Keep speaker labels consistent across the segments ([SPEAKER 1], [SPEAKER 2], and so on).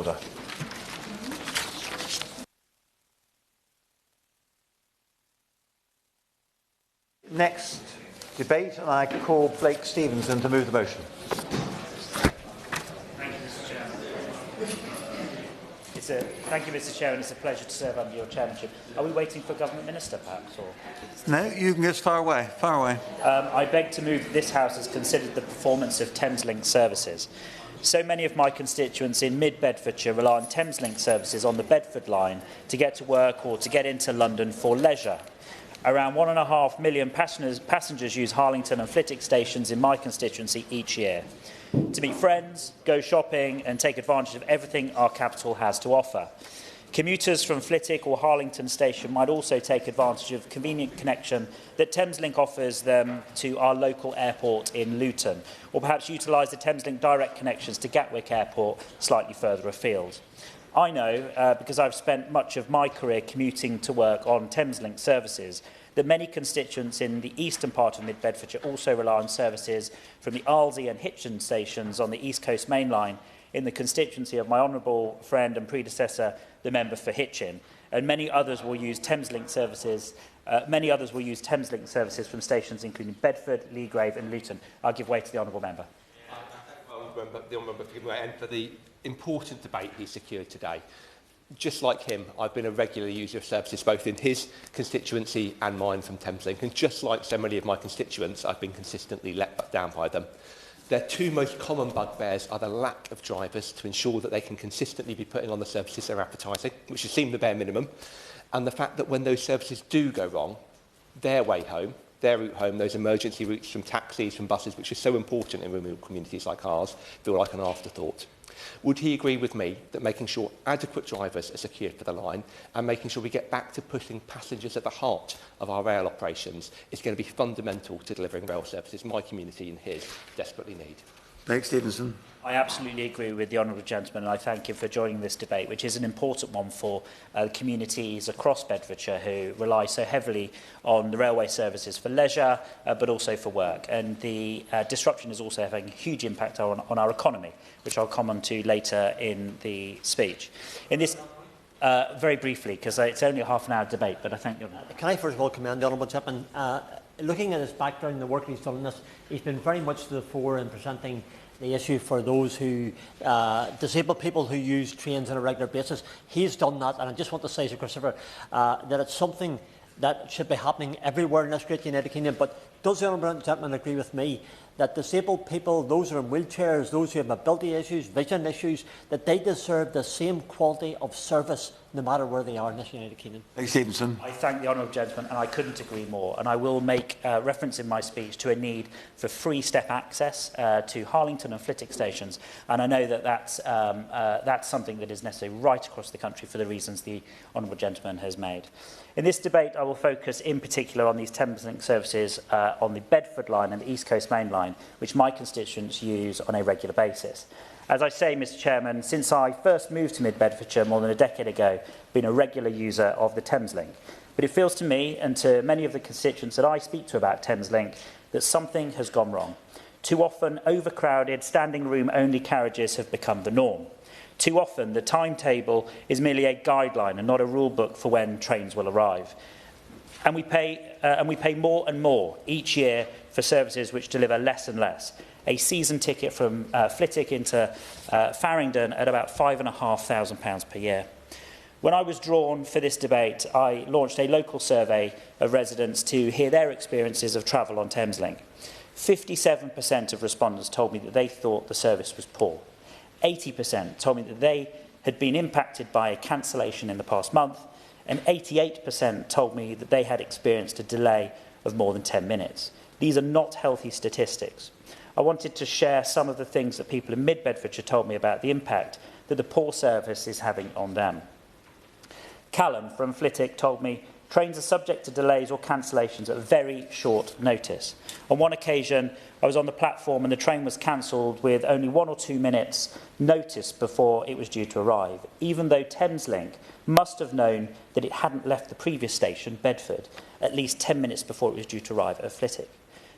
[SPEAKER 1] Order. Next debate, and I call Blake Stevenson to move the motion.
[SPEAKER 2] Thank you, Mr. Chairman. It's a pleasure to serve under your chairmanship. Are we waiting for Government Minister, perhaps? Or?
[SPEAKER 1] No, you can go far away, far away.
[SPEAKER 2] I beg to move that this House has considered the performance of Thameslink services. So many of my constituents in mid-Bedfordshire rely on Thameslink services on the Bedford line to get to work or to get into London for leisure. Around 1.5 million passengers use Harlington and Flitwick stations in my constituency each year to meet friends, go shopping and take advantage of everything our capital has to offer. Commuters from Flitwick or Harlington station might also take advantage of convenient connection that Thameslink offers them to our local airport in Luton, or perhaps utilise the Thameslink direct connections to Gatwick Airport slightly further afield. I know, because I've spent much of my career commuting to work on Thameslink services, that many constituents in the eastern part of mid-Bedfordshire also rely on services from the Arlesey and Hitchin stations on the East Coast Main Line in the constituency of my honourable friend and predecessor, the member for Hitchin. And many others will use Thameslink services. From stations including Bedford, Leagrave and Luton. I'll give way to the honourable member.
[SPEAKER 3] The honourable member and for the important debate he secured today. Just like him, I've been a regular user of services both in his constituency and mine from Thameslink, and just like so many of my constituents, I've been consistently let down by them. Their two most common bugbears are the lack of drivers to ensure that they can consistently be putting on the services they're advertising, which should seem the bare minimum, and the fact that when those services do go wrong, their way home, their route home, those emergency routes from taxis, from buses, which is so important in rural communities like ours, feel like an afterthought. Would he agree with me that making sure adequate drivers are secured for the line and making sure we get back to putting passengers at the heart of our rail operations is going to be fundamental to delivering rail services my community and his desperately need?
[SPEAKER 1] Blake Stevenson.
[SPEAKER 2] I absolutely agree with the honourable gentleman, and I thank him for joining this debate, which is an important one for communities across Bedfordshire who rely so heavily on the railway services for leisure, but also for work. And the disruption is also having a huge impact on our economy, which I'll come on to later in the speech. In this, very briefly, because it's only a half-an-hour debate, but I thank you.
[SPEAKER 4] Can I first of all commend the honourable gentleman? Looking at his background and the work he's done in this, he's been very much to the fore in presenting the issue for those who, disabled people who use trains on a regular basis. He's done that, and I just want to say to Christopher that it's something that should be happening everywhere in this great United Kingdom. But does the honourable gentleman agree with me that disabled people, those who are in wheelchairs, those who have mobility issues, vision issues, that they deserve the same quality of service no matter where they are in this United Kingdom?
[SPEAKER 1] Blake Stevenson.
[SPEAKER 2] I thank the honourable gentleman, and I couldn't agree more. And I will make reference in my speech to a need for free step access to Harlington and Flitwick stations. And I know that that's something that is necessary right across the country for the reasons the honourable gentleman has made. In this debate, I will focus in particular on these Thameslink services on the Bedford line and the East Coast Main Line, which my constituents use on a regular basis. As I say, Mr Chairman, since I first moved to mid-Bedfordshire more than a decade ago, I've been a regular user of the Thameslink. But it feels to me and to many of the constituents that I speak to about Thameslink that something has gone wrong. Too often, overcrowded, standing room-only carriages have become the norm. Too often, the timetable is merely a guideline and not a rule book for when trains will arrive. And we pay more and more each year for services which deliver less and less. A season ticket from Flitwick into Farringdon at about £5,500 per year. When I was drawn for this debate, I launched a local survey of residents to hear their experiences of travel on Thameslink. 57% of respondents told me that they thought the service was poor. 80% told me that they had been impacted by a cancellation in the past month, and 88% told me that they had experienced a delay of more than 10 minutes. These are not healthy statistics. I wanted to share some of the things that people in mid-Bedfordshire told me about the impact that the poor service is having on them. Callum from Flitwick told me trains are subject to delays or cancellations at very short notice. On one occasion, I was on the platform and the train was cancelled with only 1 or 2 minutes notice before it was due to arrive, even though Thameslink must have known that it hadn't left the previous station, Bedford, at least 10 minutes before it was due to arrive at Flitwick.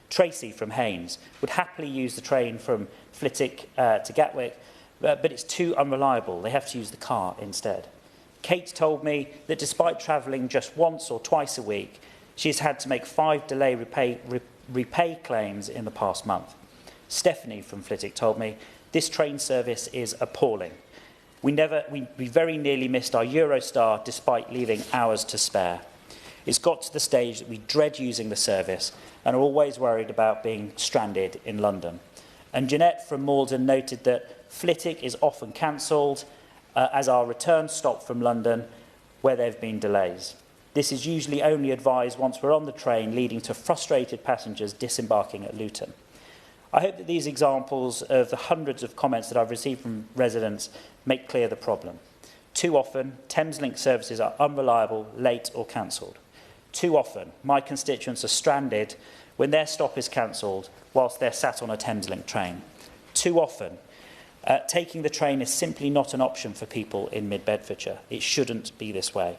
[SPEAKER 2] Tracy from Haynes would happily use the train from Flitwick to Gatwick but it's too unreliable. They have to use the car instead. Kate told me that despite travelling just once or twice a week, she has had to make 5 delay repay claims in the past month. Stephanie from Flitwick told me, this train service is appalling. We very nearly missed our Eurostar despite leaving hours to spare. It's got to the stage that we dread using the service and are always worried about being stranded in London. And Jeanette from Malden noted that Flitwick is often cancelled as our return stop from London where there have been delays. This is usually only advised once we're on the train, leading to frustrated passengers disembarking at Luton. I hope that these examples of the hundreds of comments that I've received from residents make clear the problem. Too often, Thameslink services are unreliable, late or cancelled. Too often, my constituents are stranded when their stop is cancelled whilst they're sat on a Thameslink train. Too often, taking the train is simply not an option for people in mid-Bedfordshire. It shouldn't be this way.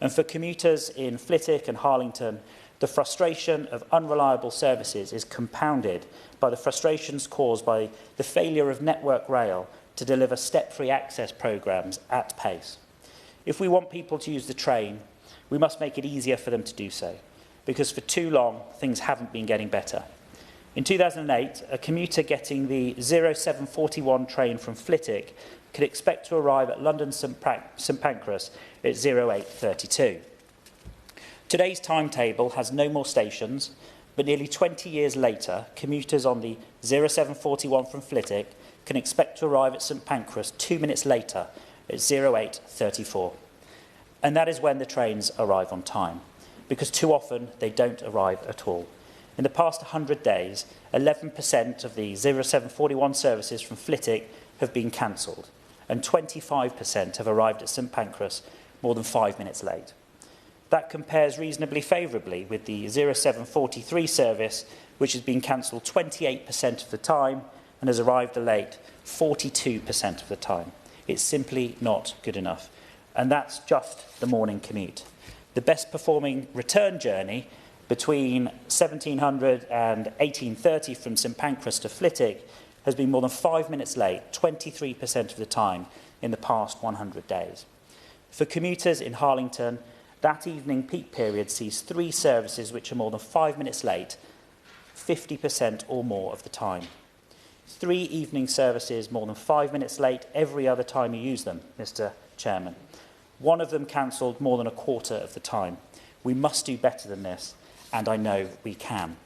[SPEAKER 2] And for commuters in Flitwick and Harlington, the frustration of unreliable services is compounded by the frustrations caused by the failure of Network Rail to deliver step-free access programmes at pace. If we want people to use the train, we must make it easier for them to do so, because for too long, things haven't been getting better. In 2008, a commuter getting the 0741 train from Flitwick could expect to arrive at London St Pancras at 0832. Today's timetable has no more stations, but nearly 20 years later, commuters on the 0741 from Flitwick can expect to arrive at St Pancras 2 minutes later at 0834. And that is when the trains arrive on time, because too often they don't arrive at all. In the past 100 days, 11% of the 0741 services from Flitwick have been cancelled, and 25% have arrived at St Pancras more than 5 minutes late. That compares reasonably favourably with the 0743 service, which has been cancelled 28% of the time and has arrived late 42% of the time. It's simply not good enough. And that's just the morning commute. The best performing return journey between 1700 and 1830 from St Pancras to Flitwick has been more than 5 minutes late, 23% of the time in the past 100 days. For commuters in Harlington, that evening peak period sees 3 services which are more than 5 minutes late, 50% or more of the time. 3 evening services more than 5 minutes late every other time you use them, Mr. Chairman. One of them cancelled more than a quarter of the time. We must do better than this, and I know we can.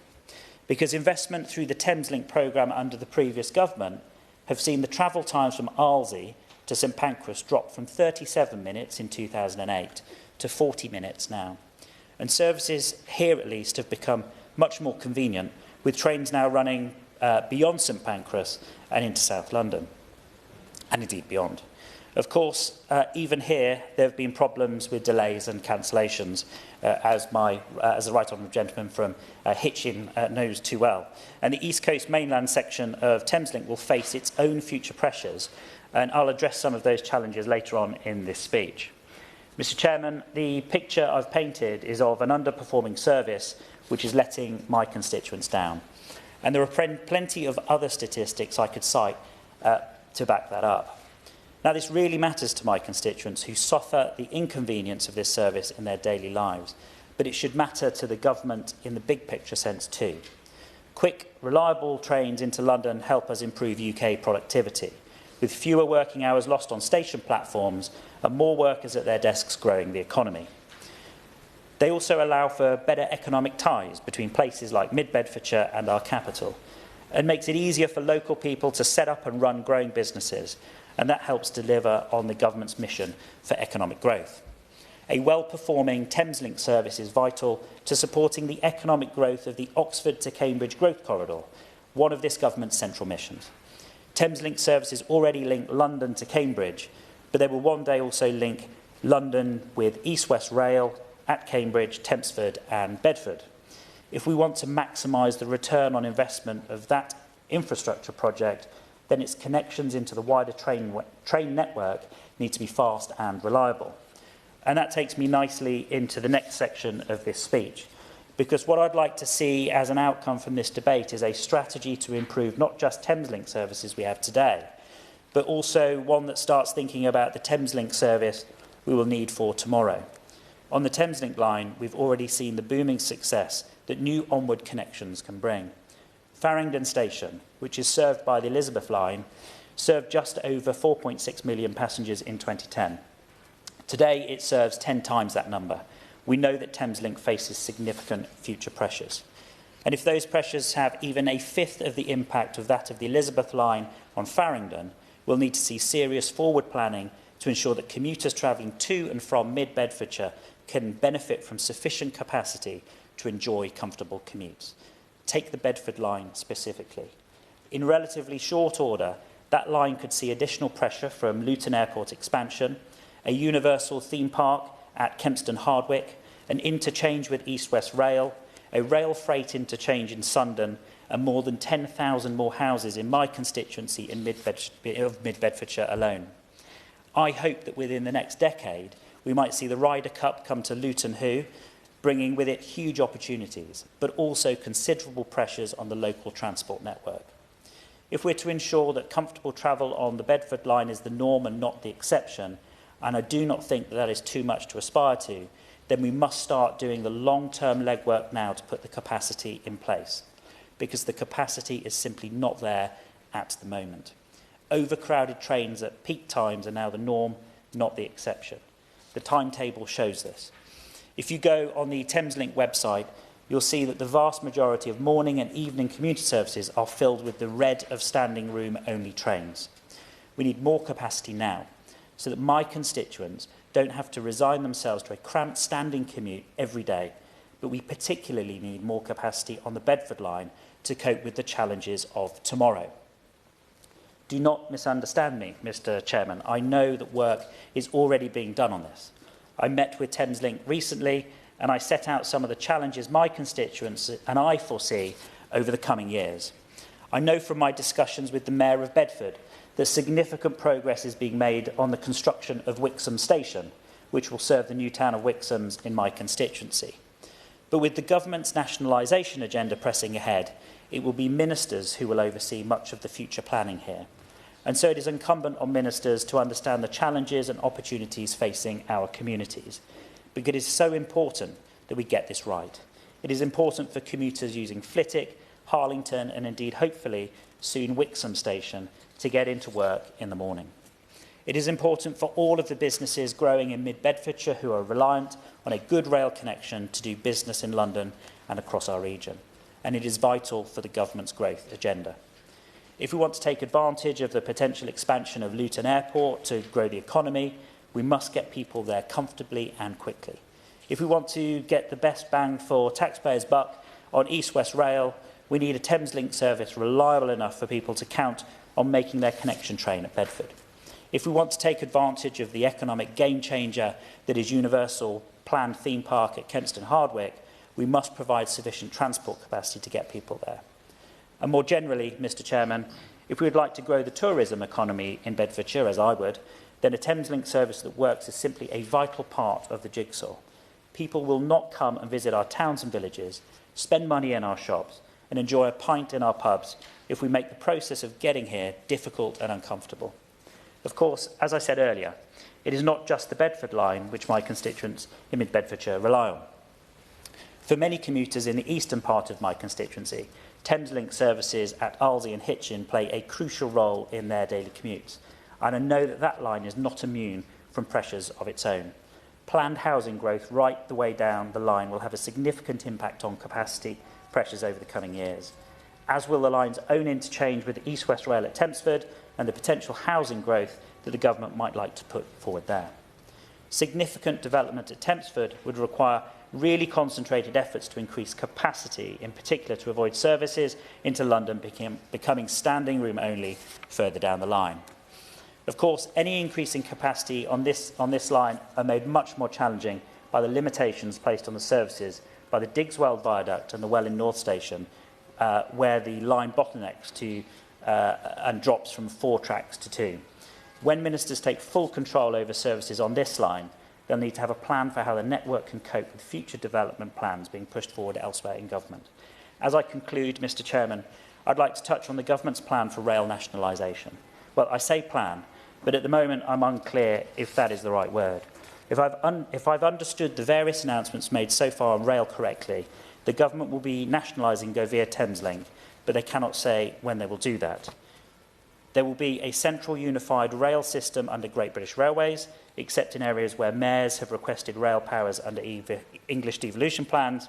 [SPEAKER 2] Because investment through the Thameslink programme under the previous government have seen the travel times from Arlesey to St Pancras drop from 37 minutes in 2008 to 40 minutes now. And services here at least have become much more convenient, with trains now running beyond St Pancras and into South London, and indeed beyond. Of course, even here, there have been problems with delays and cancellations, as the right honourable gentleman from Hitchin knows too well. And the East Coast mainland section of Thameslink will face its own future pressures, and I'll address some of those challenges later on in this speech. Mr. Chairman, the picture I've painted is of an underperforming service which is letting my constituents down. And there are plenty of other statistics I could cite to back that up. Now, this really matters to my constituents who suffer the inconvenience of this service in their daily lives, but it should matter to the government in the big picture sense too. Quick, reliable trains into London help us improve UK productivity, with fewer working hours lost on station platforms and more workers at their desks growing the economy. They also allow for better economic ties between places like mid-Bedfordshire and our capital, and makes it easier for local people to set up and run growing businesses, and that helps deliver on the government's mission for economic growth. A well-performing Thameslink service is vital to supporting the economic growth of the Oxford to Cambridge Growth Corridor, one of this government's central missions. Thameslink services already link London to Cambridge, but they will one day also link London with East-West Rail at Cambridge, Tempsford and Bedford. If we want to maximise the return on investment of that infrastructure project, then its connections into the wider train network need to be fast and reliable. And that takes me nicely into the next section of this speech, because what I'd like to see as an outcome from this debate is a strategy to improve not just Thameslink services we have today, but also one that starts thinking about the Thameslink service we will need for tomorrow. On the Thameslink line, we've already seen the booming success that new onward connections can bring. Farringdon Station, which is served by the Elizabeth line, served just over 4.6 million passengers in 2010. Today, it serves 10 times that number. We know that Thameslink faces significant future pressures. And if those pressures have even a fifth of the impact of that of the Elizabeth line on Farringdon, we'll need to see serious forward planning to ensure that commuters travelling to and from mid-Bedfordshire can benefit from sufficient capacity to enjoy comfortable commutes. Take the Bedford line specifically. In relatively short order, that line could see additional pressure from Luton Airport expansion, a universal theme park at Kempston Hardwick, an interchange with East West Rail, a rail freight interchange in Sundon, and more than 10,000 more houses in my constituency in mid-Bedfordshire alone. I hope that within the next decade, we might see the Ryder Cup come to Luton Hoo, bringing with it huge opportunities, but also considerable pressures on the local transport network. If we're to ensure that comfortable travel on the Bedford line is the norm and not the exception, and I do not think that that is too much to aspire to, then we must start doing the long-term legwork now to put the capacity in place, because the capacity is simply not there at the moment. Overcrowded trains at peak times are now the norm, not the exception. The timetable shows this. If you go on the Thameslink website, you'll see that the vast majority of morning and evening commuter services are filled with the red of standing room only trains. We need more capacity now, so that my constituents don't have to resign themselves to a cramped standing commute every day, but we particularly need more capacity on the Bedford line to cope with the challenges of tomorrow. Do not misunderstand me, Mr. Chairman. I know that work is already being done on this. I met with Thameslink recently, and I set out some of the challenges my constituents and I foresee over the coming years. I know from my discussions with the Mayor of Bedford that significant progress is being made on the construction of Wixham Station, which will serve the new town of Wixhams in my constituency. But with the government's nationalisation agenda pressing ahead, it will be ministers who will oversee much of the future planning here. And so it is incumbent on ministers to understand the challenges and opportunities facing our communities. Because it is so important that we get this right. It is important for commuters using Flitwick, Harlington, and indeed, hopefully, soon Wixham Station to get into work in the morning. It is important for all of the businesses growing in mid-Bedfordshire who are reliant on a good rail connection to do business in London and across our region. And it is vital for the government's growth agenda. If we want to take advantage of the potential expansion of Luton Airport to grow the economy, we must get people there comfortably and quickly. If we want to get the best bang for taxpayers' buck on East West Rail, we need a Thameslink service reliable enough for people to count on making their connection train at Bedford. If we want to take advantage of the economic game changer that is Universal planned theme park at Kempston Hardwick, we must provide sufficient transport capacity to get people there. And more generally, Mr. Chairman, if we would like to grow the tourism economy in Bedfordshire, as I would, then a Thameslink service that works is simply a vital part of the jigsaw. People will not come and visit our towns and villages, spend money in our shops, and enjoy a pint in our pubs if we make the process of getting here difficult and uncomfortable. Of course, as I said earlier, it is not just the Bedford line which my constituents in mid-Bedfordshire rely on. For many commuters in the eastern part of my constituency, Thameslink services at Arlesey and Hitchin play a crucial role in their daily commutes, and I know that that line is not immune from pressures of its own. Planned housing growth right the way down the line will have a significant impact on capacity pressures over the coming years, as will the line's own interchange with the East West Rail at Tempsford and the potential housing growth that the government might like to put forward there. Significant development at Tempsford would require really concentrated efforts to increase capacity, in particular to avoid services into London becoming standing room only further down the line. Of course, any increase in capacity on this line are made much more challenging by the limitations placed on the services by the Digswell Viaduct and the Welwyn North Station, where the line bottlenecks and drops from 4 tracks to 2. When ministers take full control over services on this line, they'll need to have a plan for how the network can cope with future development plans being pushed forward elsewhere in government. As I conclude, Mr. Chairman, I'd like to touch on the government's plan for rail nationalisation. Well, I say plan, but at the moment I'm unclear if that is the right word. If I've understood the various announcements made so far on rail correctly, the government will be nationalising Go via Thameslink, but they cannot say when they will do that. There will be a central unified rail system under Great British Railways, except in areas where mayors have requested rail powers under English devolution plans.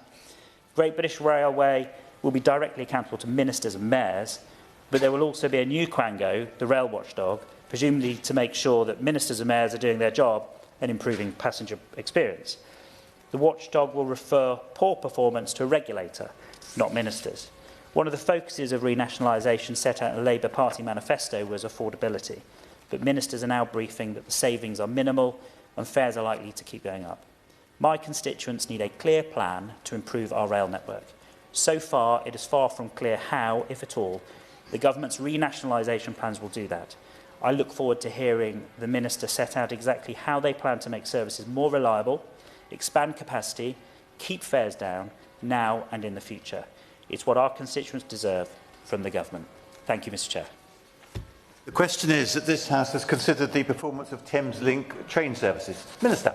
[SPEAKER 2] Great British Railway will be directly accountable to ministers and mayors, but there will also be a new quango, the rail watchdog, presumably to make sure that ministers and mayors are doing their job and improving passenger experience. The watchdog will refer poor performance to a regulator, not ministers. One of the focuses of renationalisation set out in the Labour Party manifesto was affordability, but ministers are now briefing that the savings are minimal and fares are likely to keep going up. My constituents need a clear plan to improve our rail network. So far, it is far from clear how, if at all, the government's renationalisation plans will do that. I look forward to hearing the Minister set out exactly how they plan to make services more reliable, expand capacity, keep fares down, now and in the future. It's what our constituents deserve from the government. Thank you, Mr. Chair.
[SPEAKER 1] The question is that this House has considered the performance of Thameslink train services. Minister.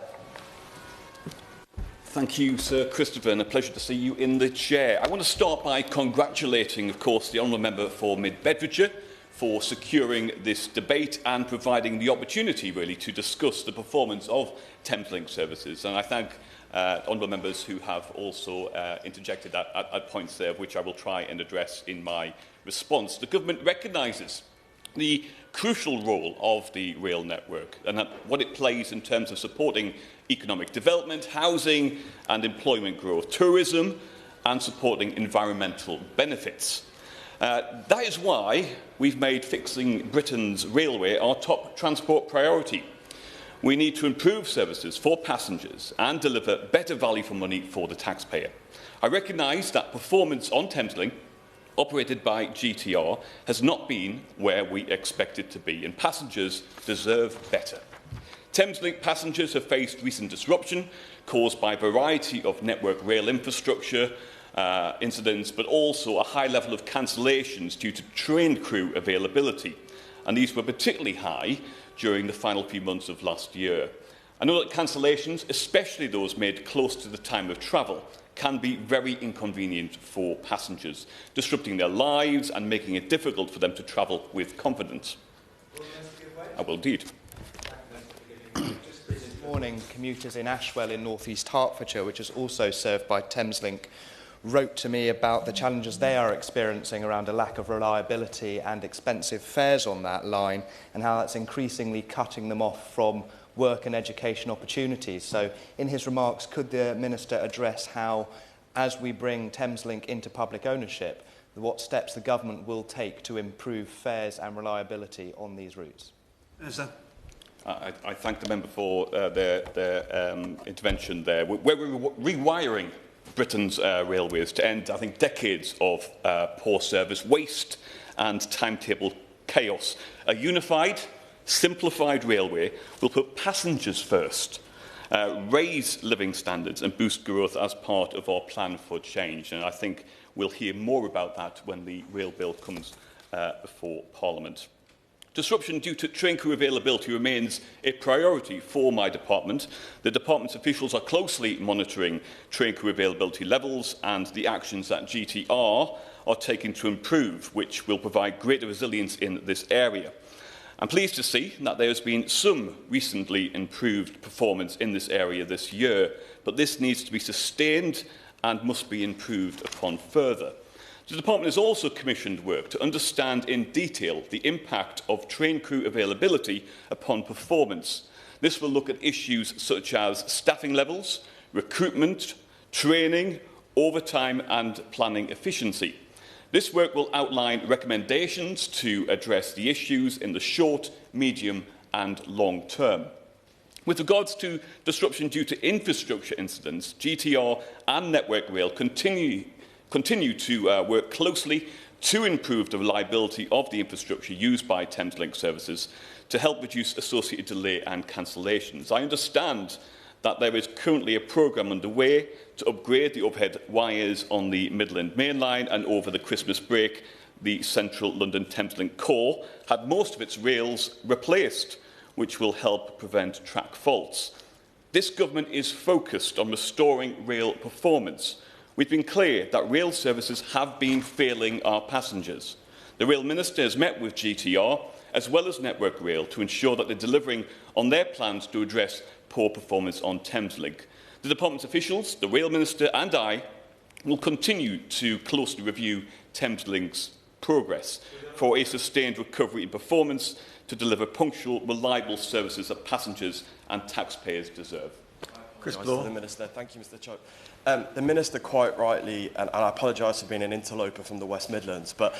[SPEAKER 5] Thank you, Sir Christopher, and a pleasure to see you in the chair. I want to start by congratulating, of course, the Honourable Member for Mid-Bedfordshire for securing this debate and providing the opportunity, really, to discuss the performance of Thameslink services. And I thank honourable members who have also interjected at points there, which I will try and address in my response. The government recognises the crucial role of the rail network and what it plays in terms of supporting economic development, housing and employment growth, tourism and supporting environmental benefits. That is why we've made fixing Britain's railway our top transport priority. We need to improve services for passengers and deliver better value for money for the taxpayer. I recognise that performance on Thameslink, operated by GTR, has not been where we expect it to be, and passengers deserve better. Thameslink passengers have faced recent disruption caused by a variety of network rail infrastructure incidents, but also a high level of cancellations due to train crew availability. And these were particularly high during the final few months of last year. I know that cancellations, especially those made close to the time of travel, can be very inconvenient for passengers, disrupting their lives and making it difficult for them to travel with confidence. I will indeed.
[SPEAKER 6] This morning, commuters in Ashwell in North East Hertfordshire, which is also served by Thameslink, wrote to me about the challenges they are experiencing around a lack of reliability and expensive fares on that line, and how that's increasingly cutting them off from work and education opportunities. So in his remarks, could the Minister address how, as we bring Thameslink into public ownership, what steps the government will take to improve fares and reliability on these routes?
[SPEAKER 1] Minister.
[SPEAKER 5] I thank the member for their intervention there. We're rewiring Britain's railways to end, I think, decades of poor service, waste and timetable chaos. A unified, simplified railway will put passengers first, raise living standards and boost growth as part of our plan for change. And I think we'll hear more about that when the rail bill comes before Parliament. Disruption due to train crew availability remains a priority for my department. The department's officials are closely monitoring train crew availability levels and the actions that GTR are taking to improve, which will provide greater resilience in this area. I'm pleased to see that there has been some recently improved performance in this area this year, but this needs to be sustained and must be improved upon further. The department has also commissioned work to understand in detail the impact of train crew availability upon performance. This will look at issues such as staffing levels, recruitment, training, overtime and planning efficiency. This work will outline recommendations to address the issues in the short, medium and long term. With regards to disruption due to infrastructure incidents, GTR and Network Rail continue to work closely to improve the reliability of the infrastructure used by Thameslink services to help reduce associated delay and cancellations. I understand that there is currently a programme underway to upgrade the overhead wires on the Midland Main Line, and over the Christmas break the central London Thameslink core had most of its rails replaced, which will help prevent track faults. This government is focused on restoring rail performance. We've been clear that rail services have been failing our passengers. The Rail Minister has met with GTR, as well as Network Rail, to ensure that they're delivering on their plans to address poor performance on Thameslink. The Department's officials, the Rail Minister and I will continue to closely review Thameslink's progress for a sustained recovery in performance to deliver punctual, reliable services that passengers and taxpayers deserve.
[SPEAKER 1] Chris
[SPEAKER 7] To
[SPEAKER 1] Bloor.
[SPEAKER 7] the Minister. Thank you, Mr. Chope. The Minister quite rightly, and I apologise for being an interloper from the West Midlands, but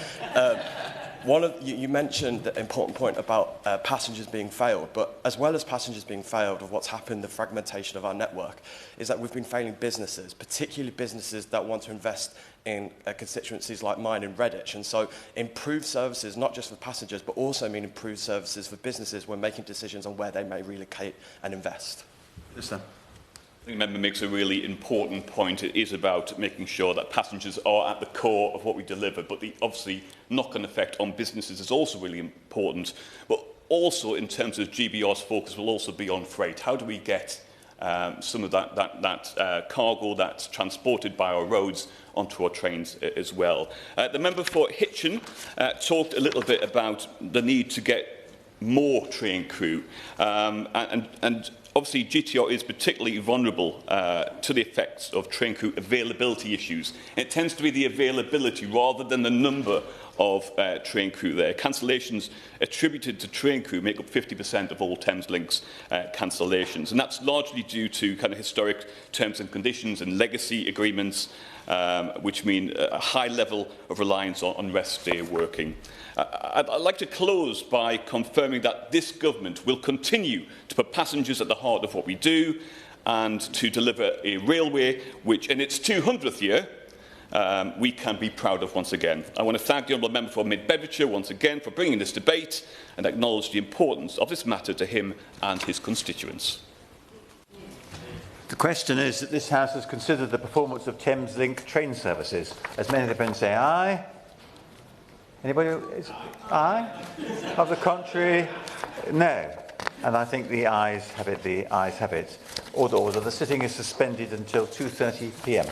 [SPEAKER 7] you mentioned the important point about passengers being failed, but as well as passengers being failed of what's happened, the fragmentation of our network, is that we've been failing businesses, particularly businesses that want to invest in constituencies like mine in Redditch. And so improved services, not just for passengers, but also mean improved services for businesses when making decisions on where they may relocate and invest.
[SPEAKER 1] Yes,
[SPEAKER 5] I think the member makes a really important point. It is about making sure that passengers are at the core of what we deliver, but the obviously knock-on effect on businesses is also really important. But also in terms of GBR's focus will also be on freight. How do we get some of that cargo that's transported by our roads onto our trains as well? The member for Hitchin talked a little bit about the need to get more train crew and obviously, GTR is particularly vulnerable to the effects of train crew availability issues. It tends to be the availability rather than the number of train crew there. Cancellations attributed to train crew make up 50% of all Thameslink's cancellations, and that's largely due to kind of historic terms and conditions and legacy agreements, which mean a high level of reliance on rest day working. I'd like to close by confirming that this government will continue to put passengers at the heart of what we do and to deliver a railway which, in its 200th year, we can be proud of once again. I want to thank the Honourable Member for Mid-Bedfordshire once again for bringing this debate and acknowledge the importance of this matter to him and his constituents.
[SPEAKER 1] The question is that this House has considered the performance of Thameslink train services. As many of them say aye. Anybody? Aye? Of the contrary, no. And I think the ayes have it. The ayes have it. Order, order. The sitting is suspended until 2:30 p.m.